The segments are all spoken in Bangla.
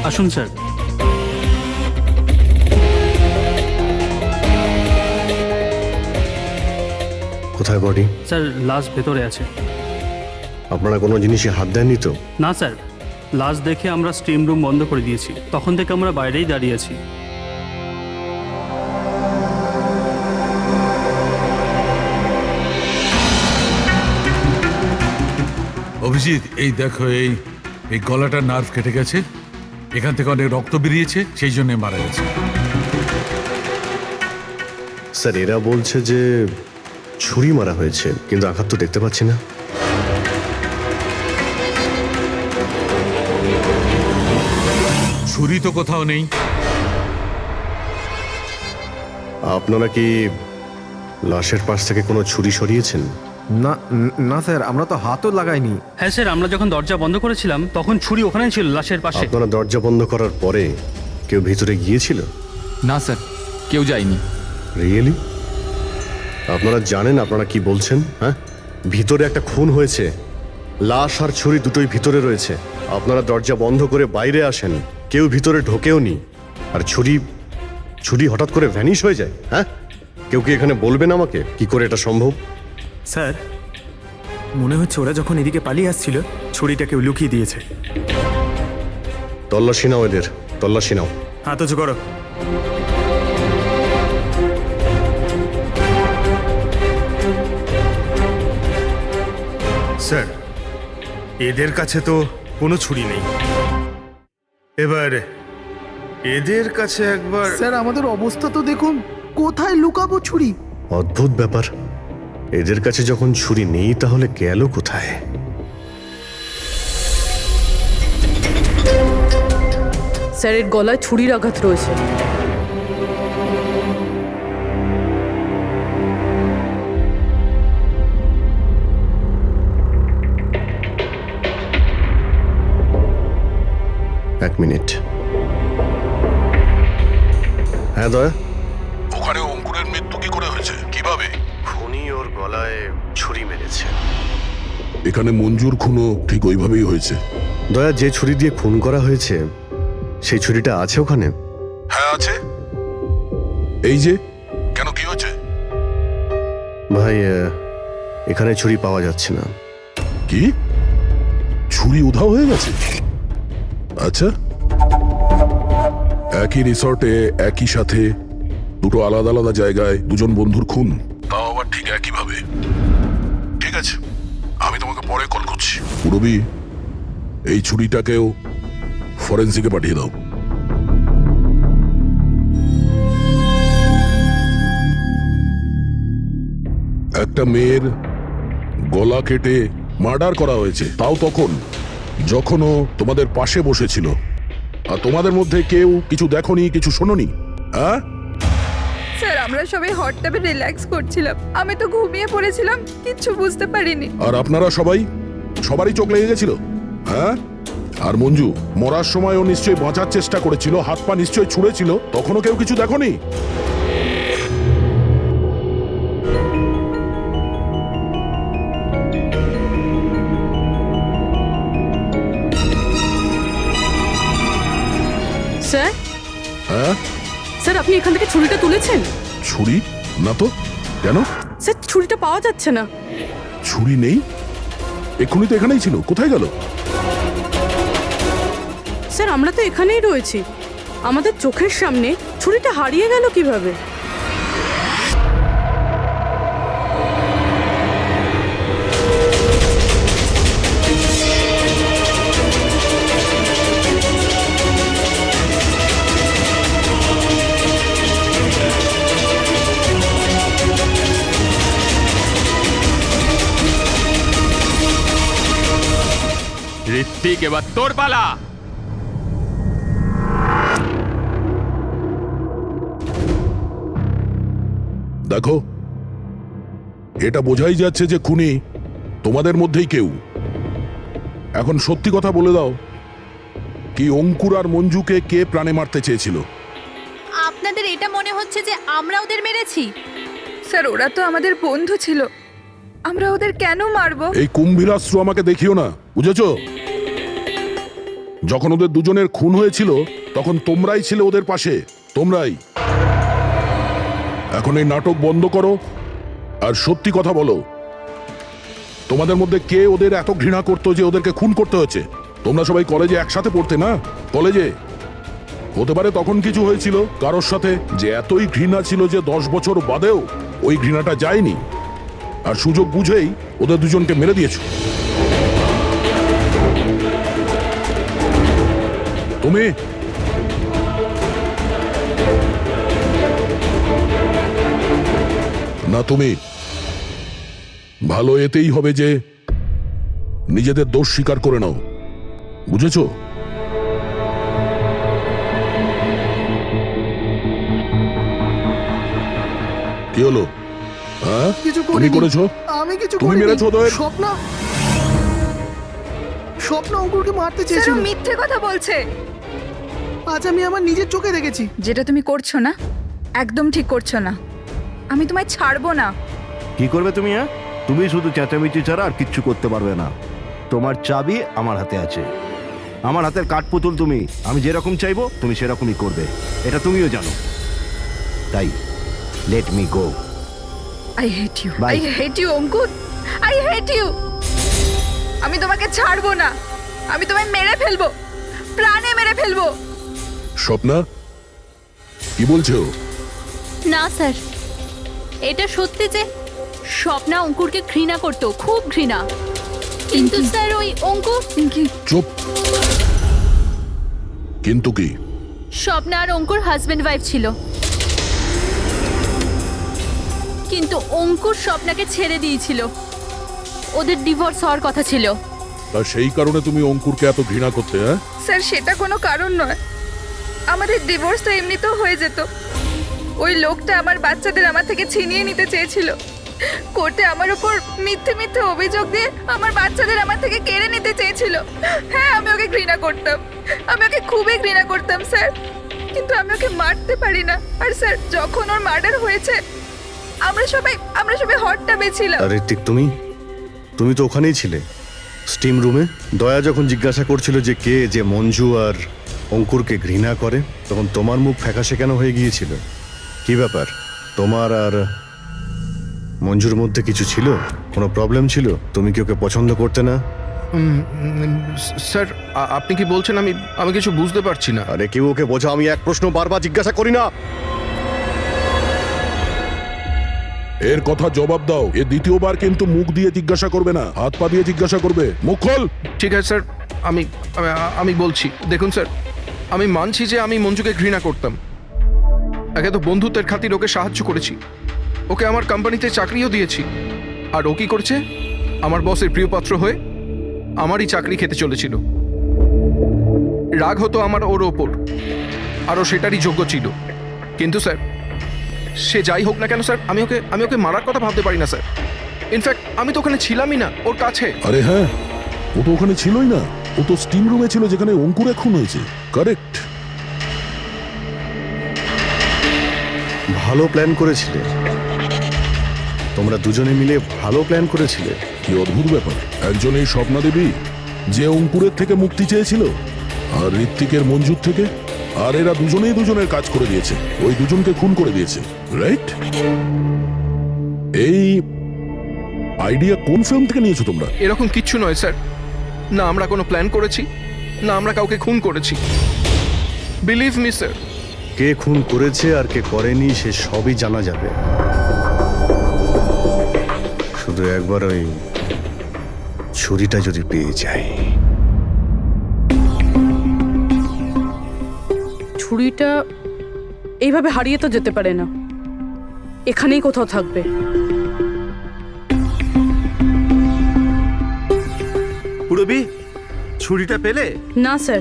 আসুন স্যার। কোথায় বডি? স্যার লাশ ভেতরে আছে। আপনারা কোনো জিনিসে হাত দেননি তো? না স্যার, লাশ দেখে আমরা স্টিম রুম বন্ধ করে দিয়েছি, তখন থেকে আমরা বাইরেই দাঁড়িয়ে আছি। অভিজিৎ, এই দেখো, এই এই গলাটার নার্ভ কেটে গেছে, এখান থেকে অনেক রক্ত বেরিয়েছে, সেই জন্য মারা গেছে। স্যার এরা বলছে যে ছুরি মারা হয়েছে, কিন্তু আঘাত তো দেখতে পাচ্ছি না। ছুরি তো কোথাও নেই। আপনারা কি লাশের পাশ থেকে কোনো ছুরি সরিয়েছেন? না না স্যার, আমরা তো হাতও লাগাইনি। হ্যাঁ স্যার, আমরা যখন দরজা বন্ধ করেছিলাম তখন ছুরি ওখানেই ছিল, লাশের পাশে। আপনারা দরজা বন্ধ করার পরে কেউ ভিতরে গিয়েছিল? না স্যার, কেউ যায়নি। রিয়েলি? আপনারা জানেন আপনারা কি বলছেন? হ্যাঁ, ভিতরে একটা খুন হয়েছে, লাশ আর ছুরি দুটোই ভিতরে রয়েছে। আপনারা দরজা বন্ধ করে বাইরে আসেন, কেউ ভিতরে ঢোকেও নি, আর ছুরি হঠাৎ করে ভ্যানিশ হয়ে যায়। হ্যাঁ, কেউ কি এখানে বলবেন আমাকে কি করে এটা সম্ভব? স্যার, মনে হচ্ছে ওরা যখন এদিকে পালিয়ে আসছিল ছুরিটা কেউ লুকিয়ে দিয়েছে। তল্লাশি নাও এদের, তল্লাশি নাও। হাত উঁচু করো। স্যার, এদের কাছে তো কোনো ছুরি নেই। এবার এদের কাছে একবার। স্যার আমাদের অবস্থা তো দেখুন, কোথায় লুকাবো ছুরি? অদ্ভুত ব্যাপার, এদের কাছে যখন ছুরি নেই তাহলে গেল কোথায়? স্যারের গলায় ছুরির আঘাত রয়েছে। এক মিনিট। হ্যাঁ দয়া, ওখানে অঙ্কুরের মৃত্যু কি করে হয়েছে, কিভাবে? খুনি ওর গলায় ছুরি মেরেছে। এখানে মঞ্জুর খুনও ঠিক ওইভাবেই হয়েছে। দয়া, যে ছুরি দিয়ে খুন করা হয়েছে সেই ছুরিটা আছে ওখানে? হ্যাঁ আছে। এই যে, কেন, কি হয়েছে? ভাই, এখানে ছুরি পাওয়া যাচ্ছে না। কি, ছুরি উধাও হয়ে গেছে? আচ্ছা, একই রিসর্টে একই সাথে দুটো আলাদা আলাদা জায়গায় দুজন বন্ধুর খুন, তাও আবার ঠিক একইভাবে। ঠিক আছে, আমি তোমাকে পরে কল করছি। পুরবি, এই ছুরিটাকেও ফরেন্সিকে পাঠিয়ে দাও। একটা মেয়ের গলা কেটে মার্ডার করা হয়েছে, তাও তখন যখন ও তোমাদের পাশে বসেছিল, আর তোমাদের মধ্যে কেউ কিছু দেখোনি, কিছু শোনোনি। হ্যাঁ স্যার, আমরা সবাই হট ট্যাবে রিল্যাক্স করছিলাম, আমি তো ঘুমিয়ে পড়েছিলাম, কিচ্ছু বুঝতে পারিনি। আর আপনারা সবারই চোখ লেগে গেছিল। হ্যাঁ, আর মঞ্জু মরার সময় ও নিশ্চয়ই বাঁচার চেষ্টা করেছিল, হাত পা নিশ্চয়ই ছুঁড়েছিল, তখনও কেউ কিছু দেখোনি? স্যার, হ্যাঁ, স্যার আপনি এখান থেকে ছুরিটা তুলেছেন? ছুরি না তো। কেন? স্যার ছুরিটা পাওয়া যাচ্ছে না। ছুরি নেই? এক্ষুনি তো এখানেই ছিল, কোথায় গেল? স্যার আমরা তো এখানেই রয়েছি, আমাদের চোখের সামনে ছুরিটা হারিয়ে গেল কিভাবে? ঋত্বিক, এবার তোর পালা। দেখো, এটা বোঝাই যাচ্ছে যে খুনি তোমাদের মধ্যেই কেউ। এখন সত্যি কথা বলে দাও, কি অঙ্কুর আর মঞ্জুকে কে প্রাণে মারতে চেয়েছিল? আপনাদের এটা মনে হচ্ছে যে আমরা ওদের মেরেছি? স্যার, ওরা তো আমাদের বন্ধু ছিল, আমরা ওদের কেন মারবো? এই কুম্ভীরাস্ত্র আমাকে দেখিও না, বুঝেছো? যখন ওদের দুজনের খুন হয়েছিল তখন তোমরাই ছিলে ওদের পাশে, তোমরাই। এখন এই নাটক বন্ধ করো আর সত্যি কথা বলো, তোমাদের মধ্যে কে ওদের এত ঘৃণা করতো যে ওদেরকে খুন করতে হয়েছে? তোমরা সবাই কলেজে একসাথে পড়তে না? কলেজে হতে পারে তখন কিছু হয়েছিল কারোর সাথে, যে এতই ঘৃণা ছিল যে 10 বছর বাদেও ওই ঘৃণাটা যায়নি, আর সুযোগ বুঝেই ওদের দুজনকে মেরে দিয়েছো। তুমি না, তুমি ভালো এতেই হবে যে নিজেদের দোষ স্বীকার করে নাও, বুঝেছো? কি হলো? হ্যাঁ, কিছু তুমি করিনি। করেছো? আমি কিছু তুমি করিনি। মেরেছো ওদের? স্বপ্ন স্বপ্ন অঙ্কুরকে মারতে স্যার চেয়েছিল। ও মিথ্যে কথা বলছে। আজ আমি আমার নিজের চোখে দেখেছি। যেটা তুমি করছো না, একদম ঠিক করছো না। আমি তোমায় ছাড়বো না। কি করবে তুমি? হ্যাঁ, তুমি শুধু চেঁচামেচি ছাড়া আর কিচ্ছু করতে পারবে না। তোমার চাবি আমার হাতে আছে, আমার হাতের কাঠপুতুল তুমি। আমি যেরকম চাইবো তুমি সেরকমই করবে, এটা তুমিও জানো। তাই let me go. I hate you, Bye. I hate you Ankur, I hate you. আমি তোমাকে ছাড়বো না, আমি তোমায় মেরে ফেলবো, প্রাণে মেরে ফেলবো। স্বপ্না, কি বলছো? না স্যার, এটা সত্যি যে স্বপ্না অঙ্কুরকে ঘৃণা করতো, খুব ঘৃণা। কিন্তু স্যার ওই অঙ্কুর চুপ। কিন্তু কি? স্বপ্না আর অঙ্কুর হাজবেন্ড ওয়াইফ ছিল, কিন্তু অঙ্কুর স্বপ্নাকে ছেড়ে দিয়েছিল। ওদের ডিভোর্স হওয়ার কথা ছিল। আর সেই কারণে তুমি অঙ্কুরকে এত ঘৃণা করতে? হ্যাঁ স্যার, সেটা কোনো কারণ নয়। আমাদের ডিভোর্স তো এমনিতেও হয়ে যেত। ওই লোকটা আমার বাচ্চাদের আমার থেকে ছিনিয়ে নিতে চেয়েছিল। কোর্টে আমার উপর মিথ্যে মিথ্যে অভিযোগ দিয়ে আমার বাচ্চাদের আমার থেকে কেড়ে নিতে চেয়েছিল। হ্যাঁ, আমি ওকে ঘৃণা করতাম, আমি ওকে খুবই ঘৃণা করতাম স্যার, কিন্তু আমি ওকে মারতে পারি না। আর স্যার, যখন ওর মার্ডার হয়েছে আমরা সবাই হট টাবে ছিলাম। আর ঋত্বিক, তুমি তো ওখানেই ছিলে, স্টিম রুমে। দয়া যখন জিজ্ঞাসা করছিল যে কে যে মঞ্জু আর অঙ্কুরকে ঘৃণা করে, তখন তোমার মুখ ফ্যাকাশে কেন হয়ে গিয়েছিল? কি ব্যাপার? তোমার আর মঞ্জুর মধ্যে কিছু ছিল? কোনো প্রবলেম ছিল? তুমি কি ওকে পছন্দ করতে না? স্যার, আপনি কি বলছেন? আমি কিছু বুঝতে পারছি না। আরে কেউ ওকে বোঝা, আমি এক প্রশ্ন বারবার জিজ্ঞাসা করি না। এর কথা জবাব দাও। এ দ্বিতীয়বার কিন্তু মুখ দিয়ে জিজ্ঞাসা করবে না, হাত পা দিয়ে জিজ্ঞাসা করবে। মুখ খোল। ঠিক আছে স্যার, আমি বলছি। দেখুন স্যার, আমি মানছি যে আমি মঞ্জুকে ঘৃণা করতাম। একে তো বন্ধুত্বের খাতির ওকে সাহায্য করেছি, ওকে আমার কোম্পানিতে চাকরিও দিয়েছি। আর ও কি করছে? আমার বসের প্রিয়পাত্র হয়ে আমারই চাকরি খেতে চলেছিল। রাগ হতো আমার ওর ওপর, আরও সেটারই যোগ্য ছিল। কিন্তু স্যার, সে যাই হোক না কেন স্যার, আমি ওকে মারার কথা ভাবতে পারি না স্যার। ইনফ্যাক্ট আমি তো ওখানে ছিলামই না ওর কাছে। আরে হ্যাঁ, ও তো ওখানে ছিলই না, ও তো স্টিম রুমে ছিল যেখানে অঙ্কুরে খুন হয়েছে। কারেক্ট। ভালো প্ল্যান করেছিলে তোমরা দুজনে মিলে, ভালো প্ল্যান করেছিলে। কি অদ্ভুত ব্যাপার, একজন এই স্বপ্না দেবী যে অঙ্কুরের থেকে মুক্তি চেয়েছিল, আর ঋত্বিকের মঞ্জুর থেকে, আর এরা দুজনেই দুজনের কাজ করে দিয়েছে, ওই দুজনকে খুন করে দিয়েছে। রাইট? এই আইডিয়া কোন ফিল্ম থেকে নিয়েছো তোমরা? এরকম কিচ্ছু নয় স্যার। না আমরা কোনো প্ল্যান করেছি, না আমরা কাউকে খুন করেছি। Believe me sir. কে খুন করেছে আর কে করেনি সে সবই জানা যাবে। শুধু একবার ওই ছুরিটা যদি পেয়ে যাই। ছুরিটা এইভাবে হারিয়ে তো যেতে পারে না, এখানেই কোথাও থাকবে। পুরবি, ছুরিটা পেলে? না স্যার,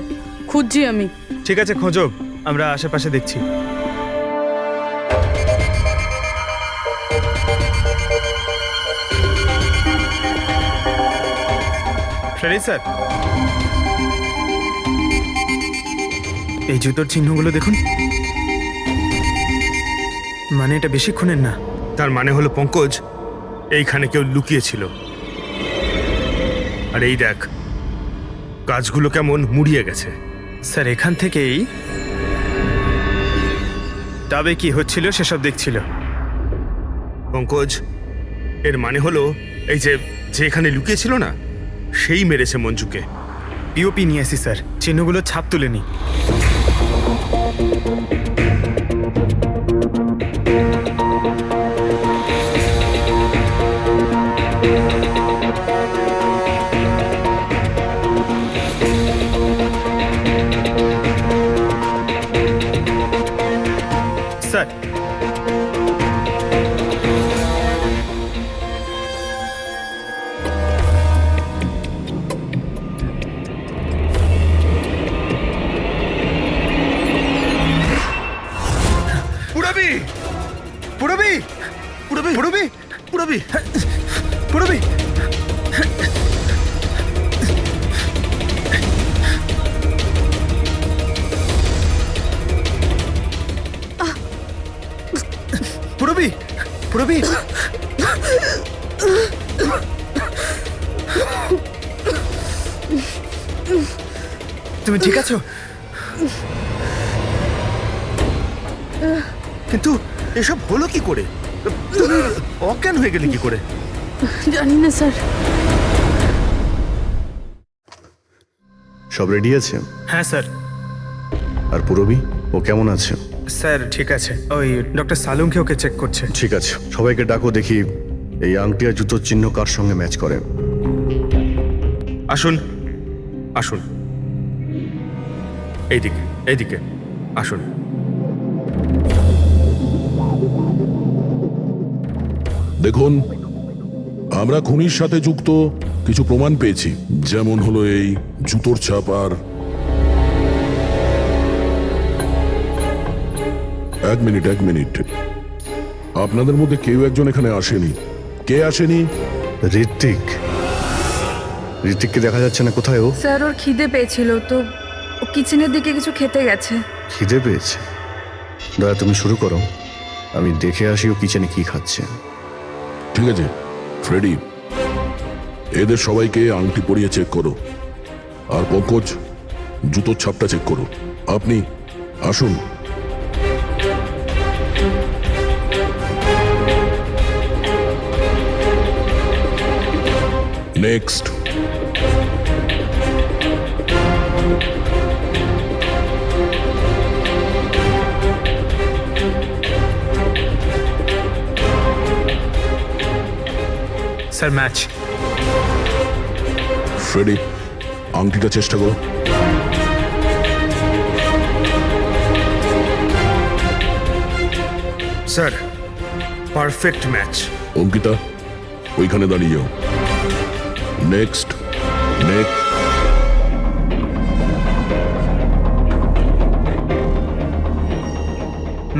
খুঁজছি আমি। ঠিক আছে, খোঁজো, আমরা আশেপাশে দেখছি। Ready sir? এই জুতোর চিহ্নগুলো দেখুন। মানে এটা বেশিক্ষণের না। তার মানে হলো পঙ্কজ এইখানে কেউ লুকিয়েছিল। আর এই দেখ, কাজগুলো কেমন মুড়িয়ে গেছে। স্যার এখান থেকেই তবে কি হচ্ছিল সেসব দেখছিল। পঙ্কজ, এর মানে হলো এই যে যে এখানে লুকিয়েছিল না, সেই মেরেছে মঞ্জুকে। পিওপি নিয়ে আসি স্যার, চিহ্নগুলো ছাপ তুলেনি। স্যার পুরবি পুরবি পুরবি পুরবি পুরবি পুরবি পুরবি পুরবি তুমি ঠিক আছো? কিন্তু এসব হলো কি করে? তুমি অজ্ঞান হয়ে গেলে কি করে? জানি না স্যার। সব রেডি আছে? হ্যাঁ স্যার। আর পুরবি, ও কেমন আছে? স্যার ঠিক আছে, ওই ডক্টর সালুমকে ওকে চেক করছে। ঠিক আছে, সবাইকে ডাকো, দেখি এই আংটি আর জুতোর চিহ্ন কার সঙ্গে ম্যাচ করে। আসুন আসুন, এইদিকে এইদিকে আসুন। দেখুন, আমরা খুনির সাথে যুক্ত কিছু প্রমাণ পেয়েছি, যেমন হলো এই জুতোর ছাপ। আর এক মিনিট, আপনাদের মধ্যে কেউ একজন এখানে আসেনি। কে আসেনি? ঋত্বিককে দেখা যাচ্ছে না, কোথায় ও? স্যার ওর খিদে পেয়েছিল তো ও কিচেনের দিকে কিছু খেতে গেছে। খিদে পেয়েছে? দয়া, তুমি শুরু করো, আমি দেখে আসি ও কিচেনে কি খাচ্ছে। ঠিক আছে ফ্রেডি, এদের সবাইকে আংটি পরিয়ে চেক করো। আর পঙ্কজ, জুতোর ছাপটা চেক করো। আপনি আসুন। নেক্সট। Sir match. ফ্রেডি, আংটিটা চেষ্টা করো। Sir perfect match. অঙ্কিতা, ওইখানে দাঁড়িয়ে যাও। নেক্সট।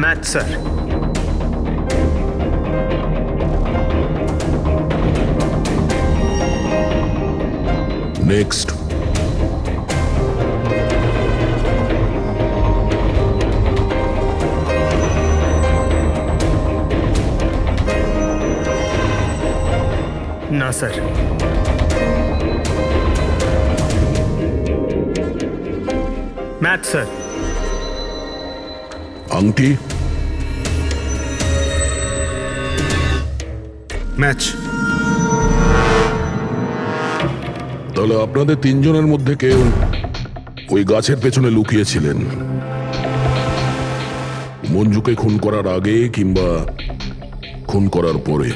Match sir. নেক্সট। না স্যার। Match sir. আংটি। ম্যাচ। তাহলে আপনাদের তিনজনের মধ্যে কেউ ওই গাছের পেছনে লুকিয়েছিলেন, মঞ্জুকে খুন করার আগে কিংবা খুন করার পরে।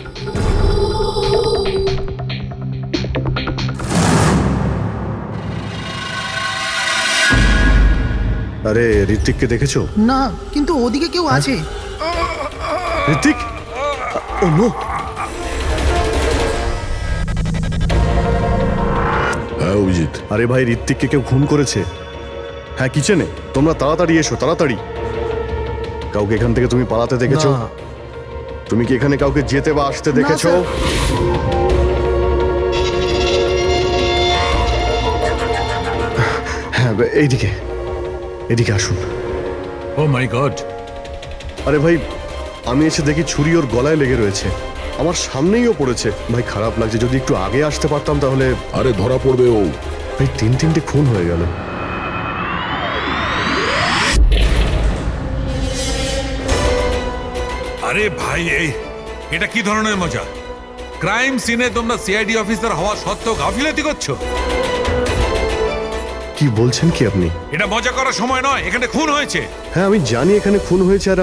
আরে, ঋত্বিককে দেখেছো? না, কিন্তু ওদিকে কেউ আছে। ঋত্বিক! ও নো! হ্যাঁ অভিজিৎ। আরে ভাই, ঋত্বিককে কেউ খুন করেছে। হ্যাঁ, কিচেনে। তোমরা তাড়াতাড়ি এসো, তাড়াতাড়ি। কাউকে এখান থেকে তুমি পালাতে দেখেছো? না। তুমি কি এখানে কাউকে যেতে বা আসতে দেখেছো? হ্যাঁ, এদিকে আসুন। ও মাই গড! আরে ভাই, আমি এসে দেখি ছুরি ওর গলায় লেগে রয়েছে, আমার সামনেই ও পড়েছে। ভাই খারাপ লাগছে, যদি একটু আগে আসতে পারতাম তাহলে। আরে ধরা পড়বে ও। ভাই তিনটে খুন হয়ে গেল। আরে ভাই এটা কি ধরনের মজা? ক্রাইম সিনে তোমরা সিআইডি অফিসার হওয়া সত্ত্বেও গাফিলতি করছো। কি বলছেন কি আপনি? এটা মজা করার সময় নয়, এখানে খুন হয়েছে। হ্যাঁ আমি জানি এখানে খুন হয়েছে, আর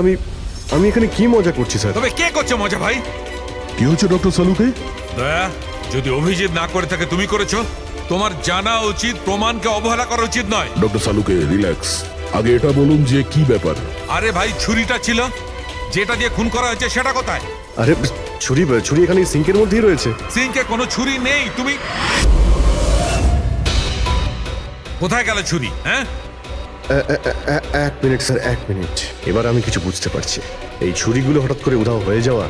আমি এখানে কি মজা করছি স্যার? তবে কে করছে মজা ভাই? কি হচ্ছে ডক্টর সালুকে? দয়া, যদি অভিজিৎ না করে থাকে তুমি করেছো। তোমার জানা উচিত, প্রমাণকে অবহেলা করা উচিত নয়। ডক্টর সালুকে রিল্যাক্স, আগে এটা বলুন যে কি ব্যাপার। আরে ভাই, ছুরিটা ছিল, যেটা দিয়ে খুন করা হয়েছে সেটা কোথায়? আরে ছুরি এখানে সিঙ্কের মধ্যেই রয়েছে। সিঙ্কে কোনো ছুরি নেই। তুমি কোথায় গেল ছুরি? হ্যাঁ, এক মিনিট স্যার, 1 মিনিট। এবার আমি কিছু বুঝতে পারছি। এই ছুরিগুলো হঠাৎ করে উধাও হয়ে যাওয়া,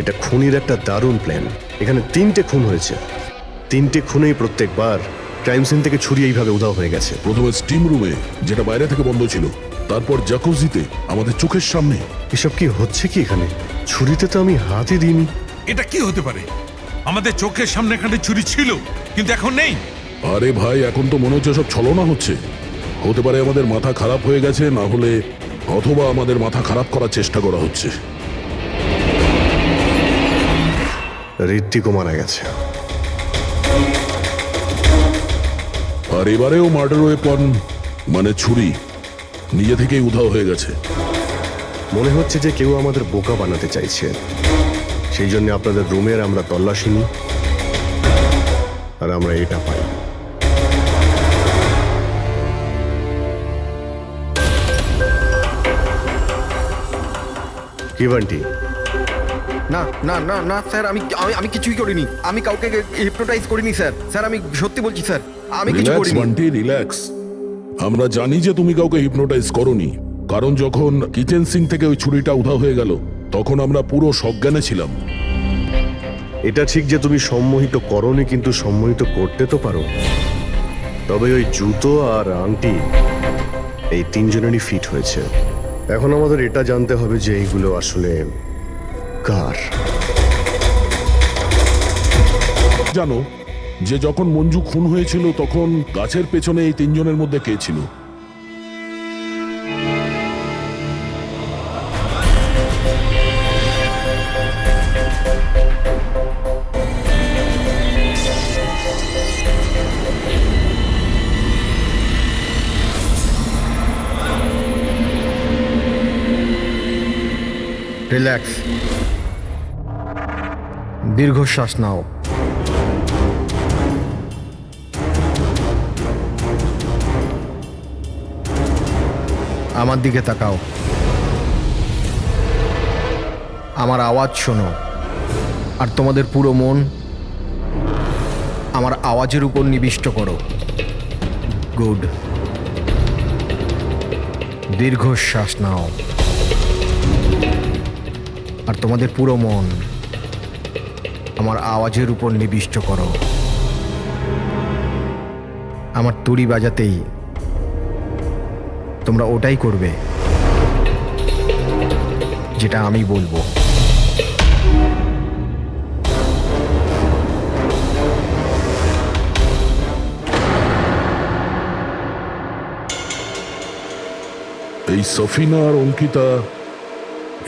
এটা খুনির একটা দারুণ প্ল্যান। এখানে 3টে খুন হয়েছে, 3টে খুনেই প্রত্যেকবার ক্রাইম সিন থেকে ছুরি এইভাবে উধাও হয়ে গেছে। প্রথমে স্টিম রুমে, যেটা বাইরে থেকে বন্ধ ছিল, তারপর জাকুজিতে, আমাদের চোখের সামনে। এসব কি হচ্ছে কি এখানে? ছুরিতে তো আমি হাতই দিইনি। এটা কি হতে পারে? আমাদের চোখের সামনে এখানে ছুরি ছিল, কিন্তু এখন নেই। আরে ভাই, এখন তো মনে হচ্ছে সব ছলনা হচ্ছে। হতে পারে আমাদের মাথা খারাপ হয়ে গেছে, না হলে অথবা আমাদের মাথা খারাপ করার চেষ্টা করা হচ্ছে। ঋত্বিকও মারা গেছে। আর এবারেও মার্ডার ওয়েপন মানে ছুরি নিজে থেকেই উধাও হয়ে গেছে। মনে হচ্ছে যে কেউ আমাদের বোকা বানাতে চাইছে। সেই জন্য আপনাদের রুমের আমরা তল্লাশি নিই, আর আমরা এটা পাই। কি বান্টি? না না না না স্যার, আমি কিছুই করিনি। আমি কাউকে হিপনোটাইজ করিনি স্যার। স্যার আমি সত্যি বলছি স্যার, আমি কিছু রিল্যাক্স করিনি। বান্টি, রিল্যাক্স। আমরা জানি যে তুমি কাউকে হিপনোটাইজ করোনি, কারণ যখন কিচেন সিঙ্ক থেকে ওই ছুরিটা উধাও হয়ে গেল, তখন আমরা পুরো সজ্ঞানে ছিলাম। এটা ঠিক যে তুমি সম্মোহিত করনি, কিন্তু সম্মোহিত করতে তো পারো। তবে ওই জুতো আর আংটি এই 3জনেরই ফিট হয়েছে। এখন আমাদের এটা জানতে হবে যে এইগুলো আসলে কার। জানো যে যখন মঞ্জু খুন হয়েছিল, তখন গাছের পেছনে এই 3জনের মধ্যে কে ছিল? রিল্যাক্স, দীর্ঘশ্বাস নাও। আমার দিকে তাকাও, আমার আওয়াজ শোনো, আর তোমাদের পুরো মন আমার আওয়াজের উপর নিবিষ্ট করো। গুড, দীর্ঘশ্বাস নাও, আর তোমাদের পুরো মন আমার আওয়াজের উপর নিবিষ্ট করো। আমার তুড়ি বাজাতেই তোমরা ওটাই করবে যেটা আমি বলবো। এই সফিনা আর অঙ্কিতা,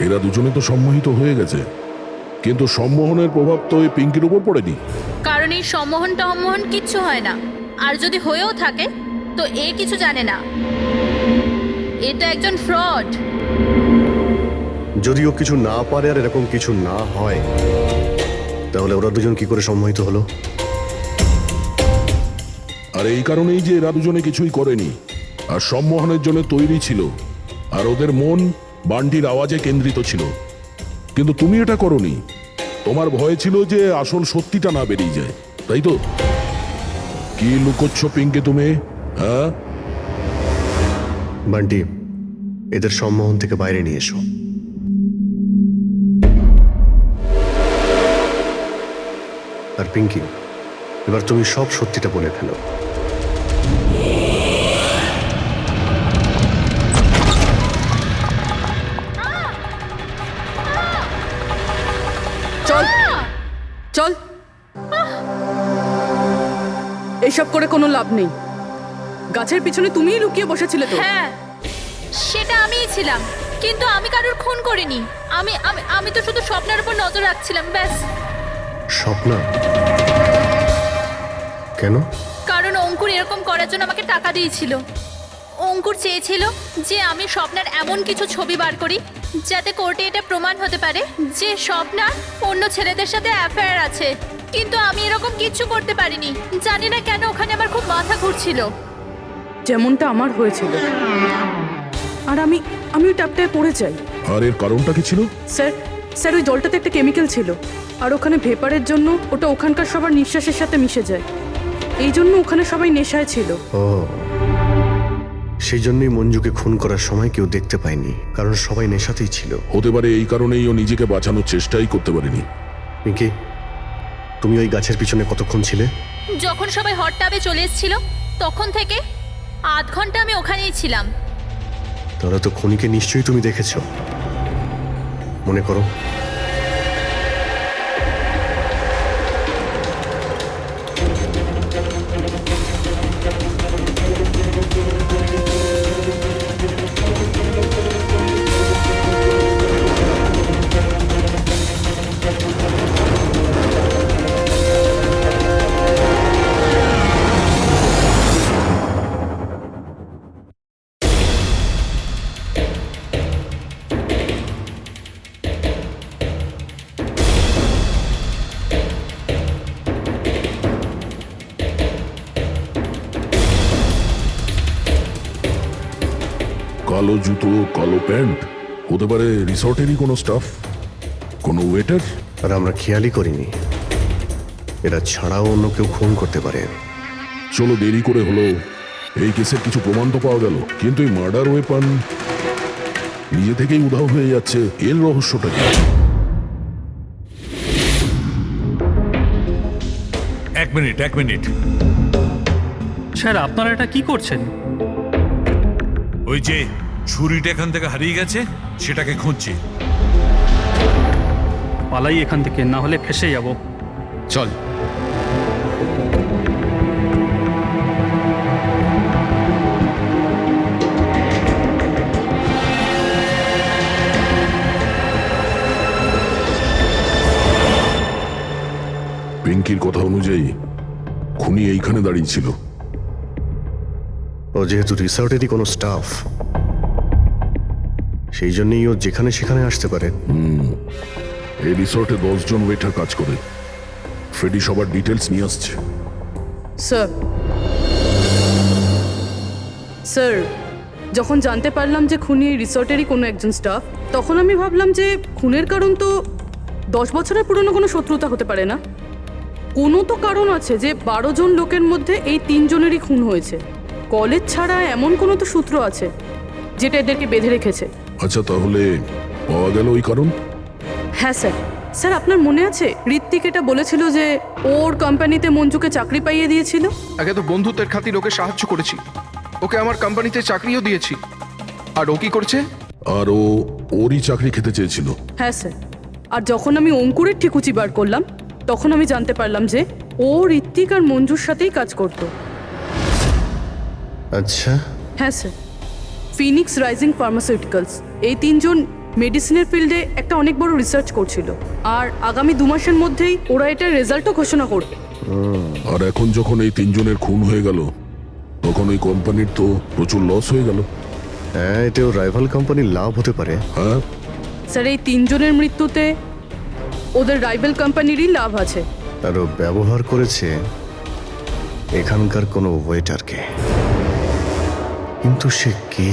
এরা দুজনে তো সম্মোহিত হয়ে গেছে, কিন্তু সম্মোহনের প্রভাব তো এই পিঙ্কির উপর পড়েনি। কারণ এই সম্মোহন টম্মোহন কিচ্ছু হয় না, আর যদি হয়েও থাকে তো এ কিছু জানে না। এটা একজন ফ্রড। যদিও কিছু না পারে আর এরকম কিছু না হয়, তাহলে ওরা দুজন কি করে সম্মোহিত হলো? আর এই কারণেই যে এরা দুজনে কিছুই করেনি, আর সম্মোহনের জন্য তৈরি ছিল, আর ওদের মন বান্টির আওয়াজে কেন্দ্রিত ছিল। কিন্তু তুমি এটা করনি, তোমার ভয় ছিল যে আসল সত্যিটা না বেরিয়ে যায়, তাই তো? কি লুকোচ্ছ পিঙ্কি তুমি? হ্যাঁ বান্টি, এদের সম্মোহন থেকে বাইরে নিয়ে এসো। আর পিঙ্কি, এবার তুমি সব সত্যিটা বলে ফেলো। চল চল, এই এসব করে কোনো লাভ নেই। গাছের পিছনে তুমিই লুকিয়ে বসেছিলে তো? হ্যাঁ, সেটা আমিই ছিলাম, কিন্তু আমি কারোর খুন করিনি। আমি আমি আমি তো শুধু স্বপ্নের উপর নজর রাখছিলাম, ব্যাস। স্বপ্না? কেন? কারণ অঙ্কুর এরকম করার জন্য আমাকে টাকা দিয়েছিল। অঙ্কুর চেয়েছিল যে আমি স্বপ্নার এমন কিছু ছবি বার করি যাতে কোর্টে এটা প্রমাণ হতে পারে যে স্বপ্নার অন্য ছেলেদের সাথে অ্যাফেয়ার আছে। কিন্তু আমি এরকম কিচ্ছু করতে পারিনি। জানি না কেন ওখানে আমার খুব মাথা ঘুরছিল। যেমনটা আমার হয়েছিল। আর আমি ওই ট্যাপটায় পড়ে যাই। আর এর কারণটা কি ছিল? স্যার ওই জলটাতে একটা কেমিক্যাল ছিল, আর ওখানে ভেপারের জন্য ওটা ওখানকার সবার নিঃশ্বাসের সাথে মিশে যায়। এই জন্য ওখানে সবাই নেশায় ছিল। ও, সেই জন্যই মঞ্জুকে খুন করার সময় কেউ দেখতে পায়নি, কারণ সবাই নেশাতেই ছিল। হতে পারে এই কারণেই ও নিজেকে বাঁচানোর চেষ্টাই করতে পারেনি। মিকি, তুমি ওই গাছের পিছনে কতক্ষণ ছিলে? যখন সবাই হট টাবে চলে এসেছিল তখন থেকে আধ ঘন্টা আমি ওখানেই ছিলাম। তাহলে তো খুনিকে নিশ্চয়ই তুমি দেখেছো। মনে করো। কালো জুতো, কালো প্যান্ট, হতে পারে রিসর্টেরই কোনো স্টাফ, কোনো ওয়েটার। আর আমরা খেয়ালই করিনি এরা ছাড়াও অন্য কেউ খুন করতে পারে। চলো, দেরি করে হলো, এই কেসের কিছু প্রমাণ তো পাওয়া গেল, কিন্তু এই মার্ডার ওয়েপন নিজে থেকেই উধাও হয়ে যাচ্ছে। এর রহস্যটা কি? এক মিনিট। স্যার, আপনারা এটা কি করছেন? ওই যে ছুরিটা এখান থেকে হারিয়ে গেছে সেটাকে খুঁজছি। পালাই এখান থেকে, না হলে ফেসে যাব। চল। পিঙ্কির কথা অনুযায়ী খুনি এইখানে দাঁড়িয়ে ছিল। ও যেহেতু রিসর্টেরই কোনো স্টাফ, সেই জন্যই ও যেখানে সেখানে আসতে পারে। এই রিসর্টে 10 জন ওয়েটার কাজ করে। ফ্রেডি সবার ডিটেলস নিয়ে আসছে। স্যার, যখন জানতে পারলাম যে খুনি এই রিসর্টেরই কোনো একজন স্টাফ, তখন আমি ভাবলাম যে খুনের কারণ তো 10 বছরের পুরনো কোনো শত্রুতা হতে পারে না। কোনো তো কারণ আছে যে 12 জন লোকের মধ্যে এই 3 জনেরই খুন হয়েছে। কলেজ ছাড়া এমন কোনো তো সূত্র আছে যেটা এদেরকে বেঁধে রেখেছে। আচ্ছা, তাহলে পাওয়া গেল ওই কারণ? হ্যাঁ স্যার, আপনার মনে আছে ঋত্বিক এটা বলেছিল যে ওর কোম্পানিতে মঞ্জুকে চাকরি পাইয়ে দিয়েছিল? আগে তো বন্ধুত্বের খাতির ওকে সাহায্য করেছি, ওকে আমার কোম্পানিতে চাকরিও দিয়েছি। আর ও কি করছে? আর ওরই চাকরি খেতে চেয়েছিল। হ্যাঁ স্যার, আর যখন আমি অঙ্কুরের ঠিকুচি বার করলাম তখন আমি জানতে পারলাম যে ও ঋত্বিক আর মঞ্জুর সাথেই কাজ করত। আচ্ছা। হ্যাঁ স্যার, ফিনিক্স রাইজিং ফার্মাসিউটিক্যালস, এই 3 জন মেডিসিনের ফিল্ডে একটা অনেক বড় রিসার্চ করছিল, আর আগামী 2 মাসের মধ্যেই ওরা এটার রেজাল্টও ঘোষণা করবে। আর এখন যখন এই 3 জনের খুন হয়ে গেল, তখন ওই কোম্পানির তো প্রচুর লস হয়ে গেল। হ্যাঁ, এতেও রাইভাল কোম্পানির লাভ হতে পারে। হ্যাঁ স্যার, এই 3 জনের মৃত্যুতে ওদের রাইভাল কোম্পানিরই লাভ আছে। আর ও ব্যবহার করেছে এখানকার কোনো ওয়েটারকে। কিন্তু সে কে?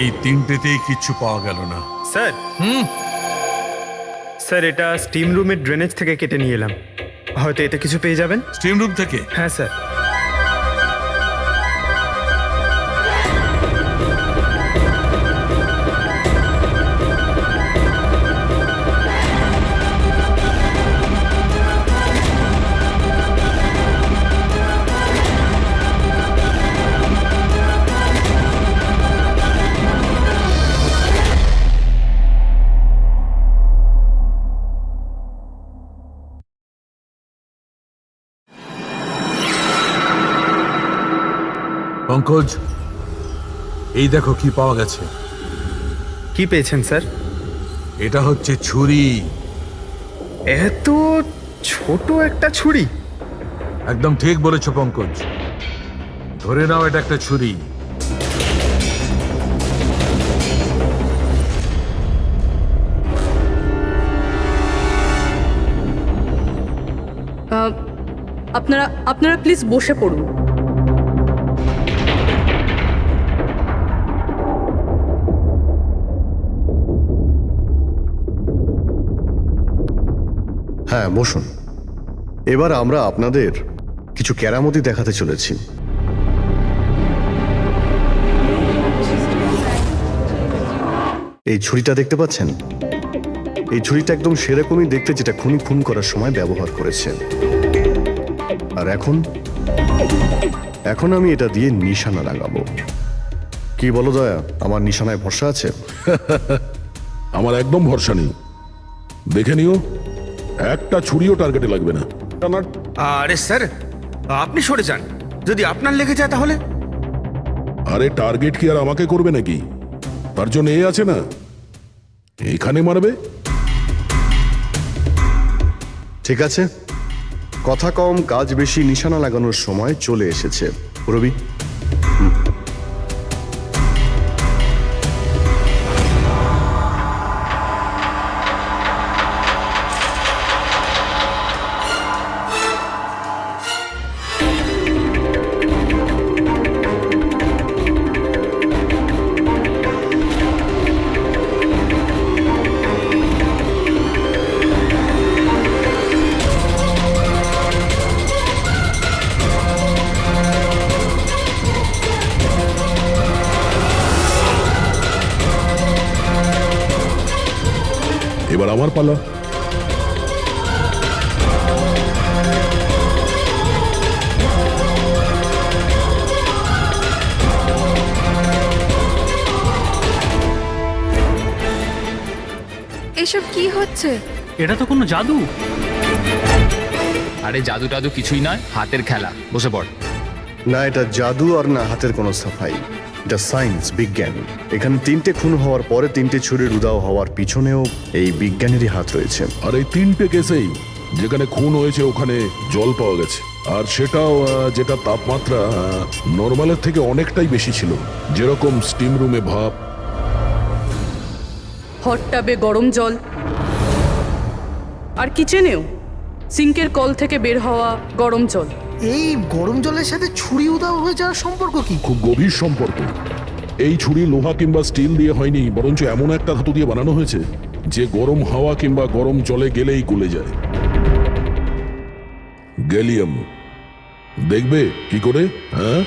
এই তিনটেতেই কিচ্ছু পাওয়া গেল না। স্যার, এটা স্টিম রুমের ড্রেনেজ থেকে কেটে নিয়ে এলাম, হয়তো এতে কিছু পেয়ে যাবেন। স্টিম রুম থেকে? হ্যাঁ স্যার। পঙ্কজ, এই দেখো কি পাওয়া গেছে। কি পেয়েছেন স্যার? এটা হচ্ছে ছুরি। এত ছোট একটা ছুরি? একদম ঠিক বলেছো পঙ্কজ, ধরে নাও এটা একটা ছুরি। আপনারা আপনারা প্লিজ বসে পড়ুন। হ্যাঁ, বসুন। এবার আমরা আপনাদের কিছু কেরামতি দেখাতে চলেছি। এই ছুরিটা দেখতে পাচ্ছেন? এই ছুরিটা একদম সেরকমই দেখতে যেটা খুনি খুন করার সময় ব্যবহার করেছে। আর এখন আমি এটা দিয়ে নিশানা লাগাবো। কি বলো দয়া, আমার নিশানায় ভরসা আছে? আমার একদম ভরসা নেই। দেখে নিও, একটা ছুরিও টার্গেটে লাগবে না। আরে স্যার, আপনি সরে যান, যদি আপনার লেগে যায় তাহলে? আরে টার্গেট কি আর আমাকে করবে নাকি? তার জন্য এ আছে না, এখানে মারবে। ঠিক আছে, কথা কম কাজ বেশি, নিশানা লাগানোর সময় চলে এসেছে। রবি, এবার আমার পালা। এসব কি হচ্ছে? এটা তো কোনো জাদু। আরে জাদু টাদু কিছুই নয়, হাতের খেলা। বসে পড়। না এটা জাদু আর না হাতের কোনো সাফাই, এটা সায়েন্স, বিজ্ঞান। এখানে 3টে খুন হওয়ার পরে 3টে ছুরির উধাও হওয়ার পিছনেও এই বিজ্ঞানেরই হাত রয়েছে। আর এই 3টে কেসেই যেখানে খুন হয়েছে ওখানে জল পাওয়া গেছে, আর সেটাও যেটা তাপমাত্রা নর্মালের থেকে অনেকটাই বেশি ছিল। যেরকম স্টিম রুমে ভাপ, হট টাবে গরম জল, আর কিচেনেও সিঙ্কের কল থেকে বের হওয়া গরম জল। এই গরম জলের সাথে ছুরি উধাও হয়ে যাওয়ার সম্পর্ক কি? খুব গভীর সম্পর্ক। এই ছুরি লোহা কিংবা স্টিল দিয়ে হয়নি, বরঞ্চ এমন একটা ধাতু দিয়ে বানানো হয়েছে যে গরম হাওয়া কিংবা গরম জলে গেলেই গলে যায়। গ্যালিয়াম। দেখবে কি করে? হ্যাঁ,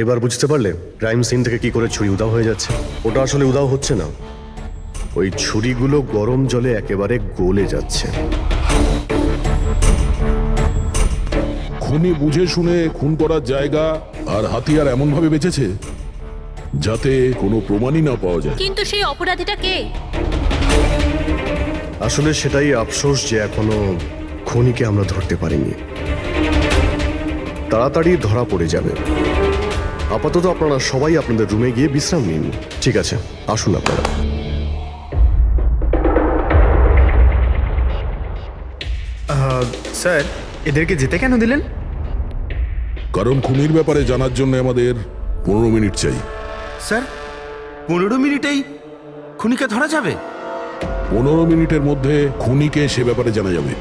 এবার বুঝতে পারলে ক্রাইম সিন থেকে কি করে ছুরি উধাও হয়ে যাচ্ছে? ওটা আসলে উধাও হচ্ছে না, ওই ছুরিগুলো গরম জলে একেবারে গলে যাচ্ছে। খুনি বুঝে শুনে খুন করার জায়গা আর হাতিয়ার এমন ভাবে বেঁচেছে যাতে কোনো প্রমাণই না পাওয়া যায়। কিন্তু সেই অপরাধীটা কে? আসলে সেটাই আফসোস যে এখনো খুনিকে আমরা ধরতে পারিনি। তাড়াতাড়ি ধরা পড়ে যাবে। আপাতত আপনারা সবাই আপনাদের রুমে গিয়ে বিশ্রাম নিন। ঠিক আছে, আসুন আপনারা। স্যার, এদেরকে যেতে কেন দিলেন? কারণ খুনির ব্যাপারে জানার জন্য আমাদের 15 মিনিট চাই। স্যার, 15 মিনিটেই খুনিকে ধরা যাবে? 15 মিনিটের মধ্যে খুনিকে সে ব্যাপারে জানা যাবে।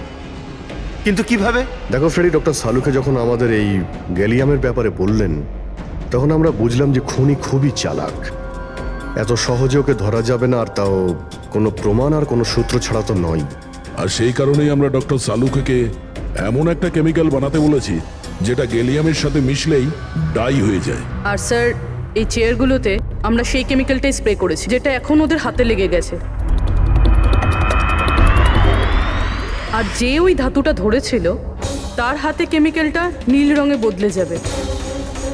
কিন্তু কিভাবে? দেখো ফ্রেডি, ডক্টর সালুকে যখন আমাদের এই গ্যালিয়ামের ব্যাপারে বললেন তখন আমরা বুঝলাম যে খুনি খুবই চালাক। এত সহজে ওকে ধরা যাবে না, আর তাও কোনো প্রমাণ আর কোনো সূত্র ছাড়া তো নয়। আর সেই কারণেই আমরা ডক্টর সালুকে এমন একটা কেমিক্যাল বানাতে বলেছি যেটা গ্যালিয়ামের সাথে মিশলেই ডাই হয়ে যায়। আর স্যার, এই চেয়ারগুলোতে আমরা সেই কেমিক্যালটাই স্প্রে করেছি যেটা এখন ওদের হাতে লেগে গেছে। আর যে ওই ধাতুটা ধরেছিল তার হাতে কেমিক্যালটা নীল রঙে বদলে যাবে।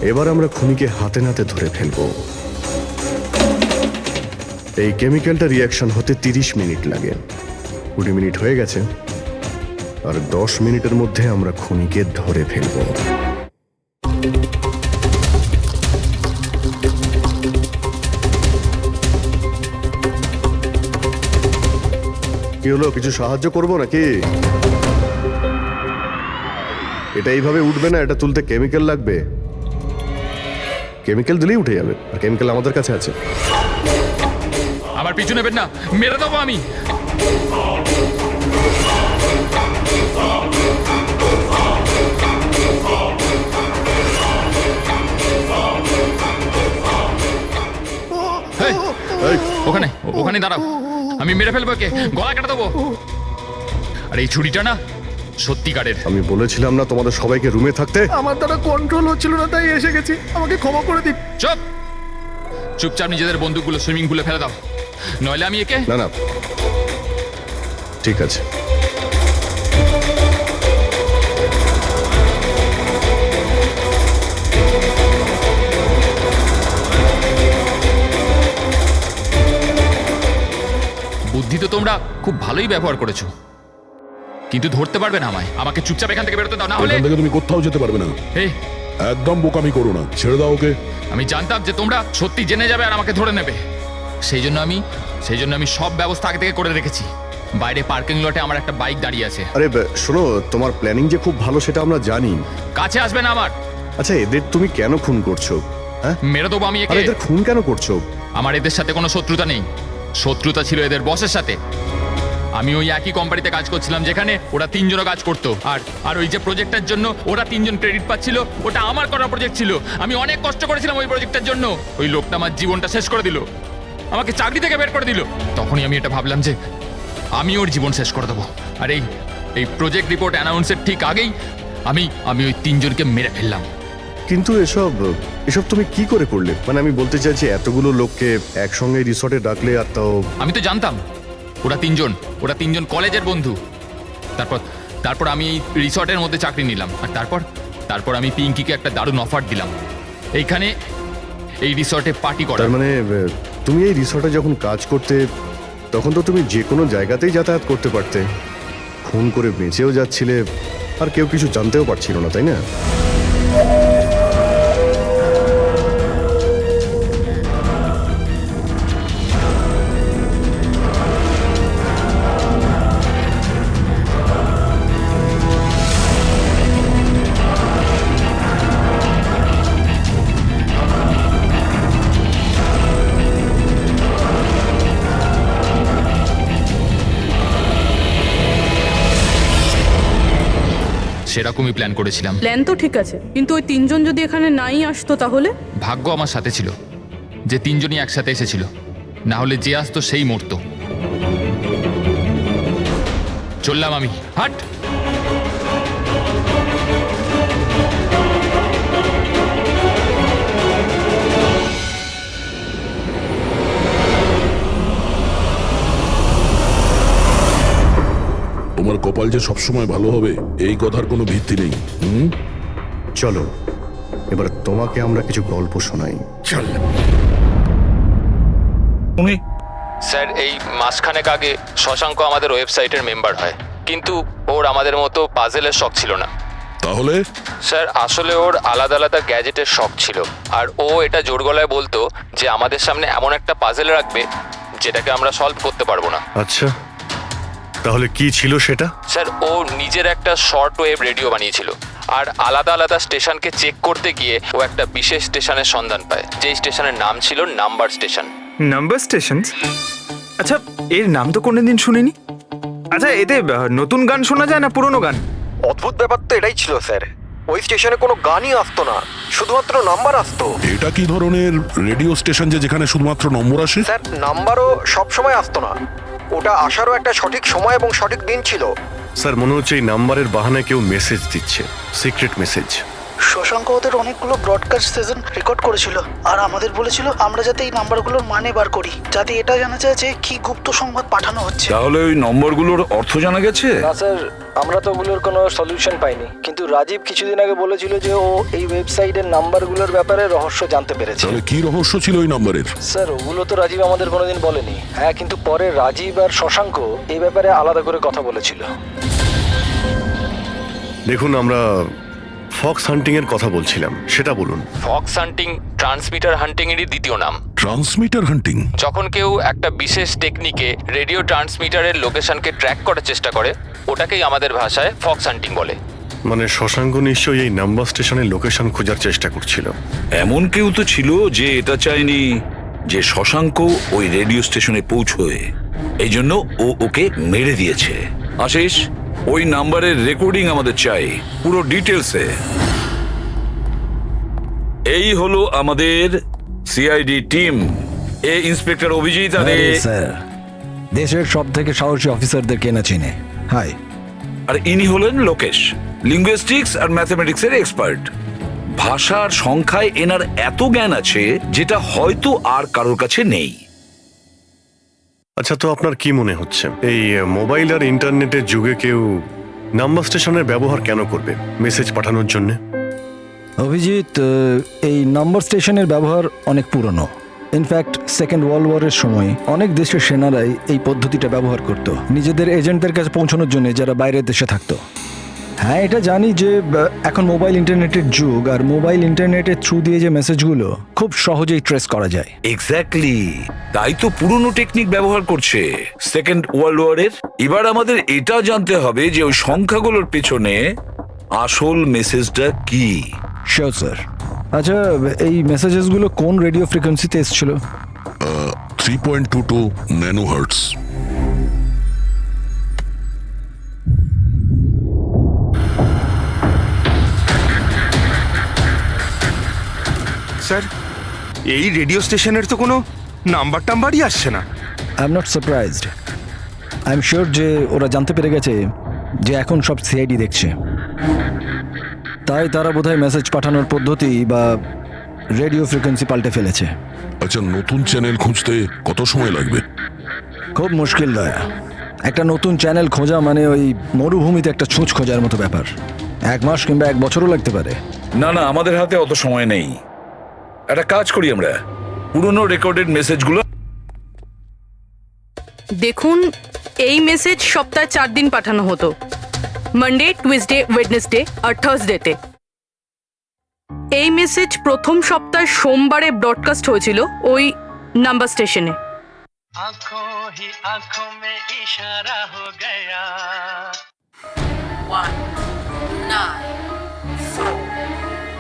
এবার আমরা খুনিকে হাতে নাতে ধরে ফেলবো। এই কেমিক্যালটা রিয়াকশন হতে 30 মিনিট লাগে। 20 মিনিট হয়ে গেছে, আর 10 মিনিটের মধ্যে আমরা খুনিকে ধরে ফেলবো। কি হলো, কিছু সাহায্য করবো নাকি? এটা এইভাবে উঠবে না, এটা তুলতে কেমিক্যাল লাগবে। কেমিক্যাল দিলেই উঠে যাবে, আর কেমিক্যাল আমাদের কাছে আছে। আমার পিছু নেবেন না, মেরে দেবো আমি। এই, ওখানে ওখানে দাঁড়াও, আমি মেরে ফেলবো, কে গলা কেটে দেবো। আর এই ছুরিটা না সত্যিকারের। আমি বলেছিলাম না তোমাদের সবাইকে রুমে থাকতে? আমার দ্বারা কন্ট্রোল হচ্ছিল না, তাই এসে গেছি। আমাকে ক্ষমা করে দিন। চুপ, চুপচাপ নিজেদের বন্দুকগুলো সুইমিং পুলে ফেলে দাও, নইলে আমি একে। না না, ঠিক আছে। বুদ্ধি তো তোমরা খুব ভালোই ব্যবহার করেছো, কিন্তু ধরতে পারবে না আমায়। আমাকে চুপচাপ এখান থেকে বেরোতে দাও, না হলে এখান থেকে তুমি কোথাও যেতে পারবে না। এই, একদম বোকামি করো না, ছেড়ে দাও ওকে। আমি জানতাম যে তোমরা সত্যি জেনে যাবে আর আমাকে ধরে নেবে। সেই জন্য আমি সব ব্যবস্থা আগে থেকে করে রেখেছি। বাইরে পার্কিং লটে আমার একটা বাইক দাঁড়িয়ে আছে। আরে শোনো, তোমার প্ল্যানিং যে খুব ভালো সেটা আমরা জানি। কাছে আসবে না আমার। আচ্ছা, এদের তুমি কেন খুন করছো? হ্যাঁ, মেরে দেবো আমি আর একে। এদের খুন কেন করছো? আমার এদের সাথে কোনো শত্রুতা নেই, শত্রুতা ছিল এদের বসের সাথে। আমি ওই একই কোম্পানিতে কাজ করছিলাম যেখানে ওরা 3 জনও কাজ করতো, আর ওই যে প্রজেক্টের জন্য ওরা 3 জন ক্রেডিট পাচ্ছিল, ওটা আমার করা প্রজেক্ট ছিল। আমি অনেক কষ্ট করেছিলাম ওই প্রজেক্টের জন্য। ওই লোকটা আমার জীবনটা শেষ করে দিল, আমাকে চাকরি থেকে বের করে দিল। তখনই আমি এটা ভাবলাম যে আমি ওর জীবন শেষ করে দেবো। আর এই প্রজেক্ট রিপোর্ট অ্যানাউন্সের ঠিক আগেই আমি ওই 3 জনকে মেরে ফেললাম। কিন্তু এসব তুমি কি করে করলে? মানে আমি বলতে চাইছি, এতগুলো লোককে একসঙ্গে রিসর্টে ডাকলে, আর তাও। আমি তো জানতাম ওরা 3 জন কলেজের বন্ধু। তারপর আমি এই রিসর্টের মধ্যে চাকরি নিলাম, আর তারপর আমি পিঙ্কিকে একটা দারুণ অফার দিলাম, এইখানে এই রিসর্টে পার্টি করার। তার মানে তুমি এই রিসর্টে যখন কাজ করতে, তখন তো তুমি যে কোনো জায়গাতেই যাতায়াত করতে পারতে। খুন করে বেঁচেও যাচ্ছিলে, আর কেউ কিছু জানতেও পারছিল না, তাই না? সেরকমই প্ল্যান করেছিলাম। প্ল্যান তো ঠিক আছে, কিন্তু ওই 3 জন যদি এখানে নাই আসতো তাহলে? ভাগ্য আমার সাথে ছিল যে 3 জনই একসাথে এসেছিল, না হলে যে আসতো সেই মরতো। চললাম আমি, হাট। তোমার কপাল যে সবসময় ভালো হবে এই কথার কোনো ভিত্তি নেই। চলো, এবার তোমাকে আমরা কিছু গল্প শোনাই। চল। স্যার, এই মাসখানেক আগে শশাঙ্ক আমাদের ওয়েবসাইটের মেম্বার হয়, কিন্তু ওর আমাদের মতো পাজেলের শখ ছিল না। তাহলে? স্যার, আসলে ওর আলাদা আলাদা গ্যাজেটের শখ ছিল, আর ও এটা জোর গলায় বলতো যে আমাদের সামনে এমন একটা পাজেল রাখবে যেটাকে আমরা সলভ করতে পারবো না। আচ্ছা, তাহলে কি ছিল সেটা? স্যার, ও নিজের একটা শর্ট ওয়েভ রেডিও বানিয়েছিল, আর আলাদা আলাদা স্টেশনকে চেক করতে গিয়ে ও একটা বিশেষ স্টেশনের সন্ধান পায়, যেই স্টেশনের নাম ছিল নাম্বার স্টেশন। Number station? আচ্ছা, এর নাম তো কোনোদিন শুনিনি। আচ্ছা, এতে নতুন গান শোনা যায় না পুরনো গান? অদ্ভুত ব্যাপার তো এটাই ছিল স্যার, ওই স্টেশনে কোনো গানই আসতো না, শুধুমাত্র নাম্বার আসতো। এটা কি ধরনের রেডিও স্টেশন যে যেখানে শুধুমাত্র নম্বর আসে? স্যার, নাম্বারও সবসময় আসতো না, ওটা আসারও একটা সঠিক সময় এবং সঠিক দিন ছিল। স্যার, মনে হচ্ছে এই নাম্বারের বাহানায় কেউ মেসেজ দিচ্ছে, সিক্রেট মেসেজ। শশাঙ্ক ওদের অনেকগুলো ব্রডকাস্ট সেশন রেকর্ড করেছিল আর আমাদের বলেছিল আমরা যাতে এই নাম্বারগুলোর মানে বার করি, যাতে এটা জানা যায় যে কি গুপ্ত সংবাদ পাঠানো হচ্ছে। তাহলে ওই নম্বরগুলোর অর্থ জানা গেছে? না স্যার, আমরা তো ওগুলোর কোনো সলিউশন পাইনি, কিন্তু রাজীব কিছুদিন আগে বলেছিল যে ও এই ওয়েবসাইটের নাম্বারগুলোর ব্যাপারে রহস্য জানতে পেরেছে। তাহলে কি রহস্য ছিল ওই নাম্বারের? স্যার ওগুলো তো রাজীব আমাদের কোনোদিন বলেনি। হ্যাঁ, কিন্তু পরে রাজীব আর শশাঙ্ক এই ব্যাপারে আলাদা করে কথা বলেছিল। দেখুন, আমরা ফক্স হান্টিং এর কথা বলছিলাম, সেটা বলুন। ফক্স হান্টিং ট্রান্সমিটার হান্টিং এরই দ্বিতীয় নাম। ট্রান্সমিটার হান্টিং? যখন কেউ একটা বিশেষ টেকনিকে রেডিও ট্রান্সমিটারের লোকেশনকে ট্র্যাক করার চেষ্টা করে, ওটাকেই আমাদের ভাষায় ফক্স হান্টিং বলে। মানে শশাঙ্ক নিশ্চয়ই এই নাম্বার স্টেশনের লোকেশন খোঁজার চেষ্টা করছিল। এমন কেউ তো ছিল যে এটা চায়নি যে শশাঙ্ক ওই রেডিও স্টেশনে পৌঁছয়, এই জন্য ও ওকে মেরে দিয়েছে। আশিস, ওই নাম্বারের রেকর্ডিং আমাদের চাই, পুরো ডিটেলসে। এই হলো আমাদের সিআইডি টিম। এ ইন্সপেক্টর অভিজিৎ আর স্যার, দেশের সব থেকে সাহসী অফিসারদের কেনা চিনে। হাই। আর ইনি হলেন লোকেশ, লিঙ্গুইস্টিক্স আর ম্যাথমেটিক্সের এক্সপার্ট। ভাষার সংখ্যায় এনার এত জ্ঞান আছে যেটা হয়তো আর কারোর কাছে নেই। আচ্ছা, তো আপনার কি মনে হচ্ছে এই মোবাইল আর ইন্টারনেটের যুগে কেউ নাম্বার স্টেশনের ব্যবহার কেন করবে মেসেজ পাঠানোর জন্য? অভিজিৎ, এই নম্বর স্টেশনের ব্যবহার অনেক পুরনো। ইনফ্যাক্ট সেকেন্ড ওয়ার্ল্ড ওয়ারের সময় অনেক দেশের সেনারাই এই পদ্ধতিটা ব্যবহার করত নিজেদের এজেন্টদের কাছে পৌঁছানোর জন্য, যারা বাইরের দেশে থাকতো। হ্যাঁ, এটা জানি যে এখন মোবাইল ইন্টারনেটের যুগ, আর মোবাইল ইন্টারনেটের থ্রু দিয়ে যে মেসেজগুলো খুব সহজেই ট্রেস করা যায়। এক্স্যাক্টলি, তাই তো পুরনো টেকনিক ব্যবহার করছে সেকেন্ড ওয়ার্ল্ড ওয়ারের। এবার আমাদের এটা জানতে হবে যে ওই সংখ্যাগুলোর পেছনে আসল মেসেজটা কি। Sure sir. আচ্ছা, এই মেসেজেসগুলো কোন রেডিও ফ্রিকোয়েন্সিতে এসেছিল? 3.22 ন্যানোহার্টজ। স্যার, এই রেডিও স্টেশনের তো কোনো নাম্বার টাম্বারই আসছে না। I am not surprised. I am sure যে ওরা জানতে পেরে গেছে যে এখন সব সিআইডি দেখছে, তাই তারা বোধহয় মেসেজ পাঠানোর পদ্ধতি বা রেডিও ফ্রিকোয়েন্সি পাল্টে ফেলেছে। আচ্ছা, নতুন চ্যানেল খুঁজতে কত সময় লাগবে? খুব মুশকিল দয়া। একটা নতুন চ্যানেল খোঁজা মানে ওই মরুভূমিতে একটা ছুঁচ খোঁজার মতো ব্যাপার। 1 মাস কিংবা 1 বছরও লাগতে পারে। না না, আমাদের হাতে অত সময় নেই। একটা কাজ করি, আমরা পুরনো রেকর্ডেড মেসেজগুলো। দেখুন, এই মেসেজ সপ্তাহে 4 দিন পাঠানো হতো, মানডে, টুইসডে, ওয়েডনেসডে আর থার্সডেতে। এই মেসেজ প্রথম সপ্তাহে সোমবারে ব্রডকাস্ট হয়েছিল ওই নাম্বার স্টেশনে। आंखों ही आंखों में इशारा हो गया। 1 9 4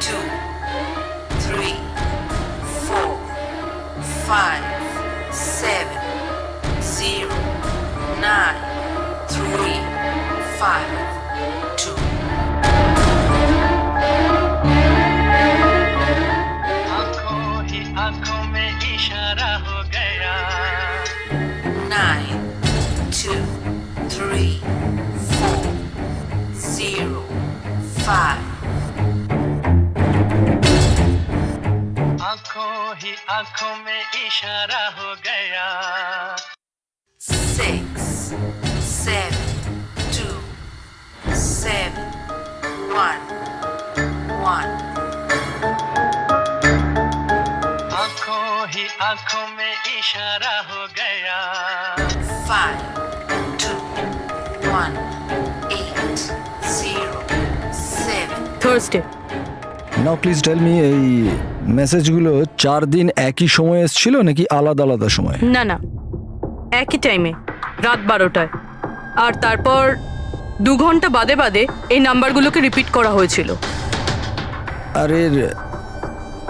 2 3 4 5 7 0 9 3 5 2। आंखों ही आंखों में इशारा हो गया। 9 2 3 4 0 5। आंखों ही आंखों में इशारा हो गया। 6 7 2 7 1 1। आंखों ही आंखों में इशारा हो गया। 5 2 1 8 0 7। Thursday. Now please tell me, এই মেসেজগুলো 4 দিন একই সময়ে এসেছিল নাকি আলাদা আলাদা সময়? না না, একই টাইমে, রাত 12টায়। আর তারপর 2 ঘন্টা বাদে বাদে এই নাম্বারগুলোকে রিপিট করা হয়েছিল। আর এর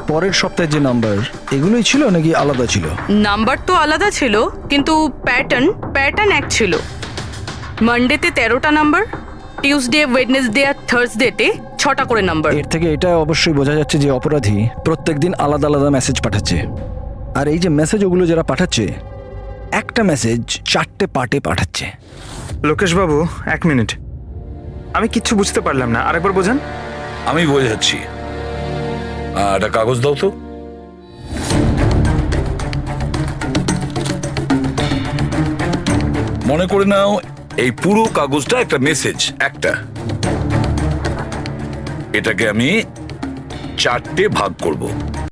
পরের সপ্তাহে যে নাম্বার, এগুলোই ছিল নাকি আলাদা ছিল? নাম্বার তো আলাদা ছিল, কিন্তু প্যাটার্ন এক ছিল। মানডেতে 13টা নাম্বার, টিউসডে, ওয়েডনেসডে আর থার্সডেতে 6টা করে নাম্বার। এর থেকে এটা অবশ্যই বোঝা যাচ্ছে যে অপরাধী প্রত্যেকদিন আলাদা আলাদা মেসেজ পাঠাচ্ছে। আর এই যে মেসেজ ওগুলো যারা পাঠাচ্ছে, একটা মেসেজ 4টে পার্টে পাঠাচ্ছে। লোকেশ বাবু, 1 মিনিট, আমি কিচ্ছু বুঝতে পারলাম না, আরেকবার বোঝান। আমি বোঝাচ্ছি। একটা কাগজ দাও তো। মনে করে নাও এই পুরো কাগজটা একটা মেসেজ, একটা। এটাকে আমি 4টে ভাগ করব।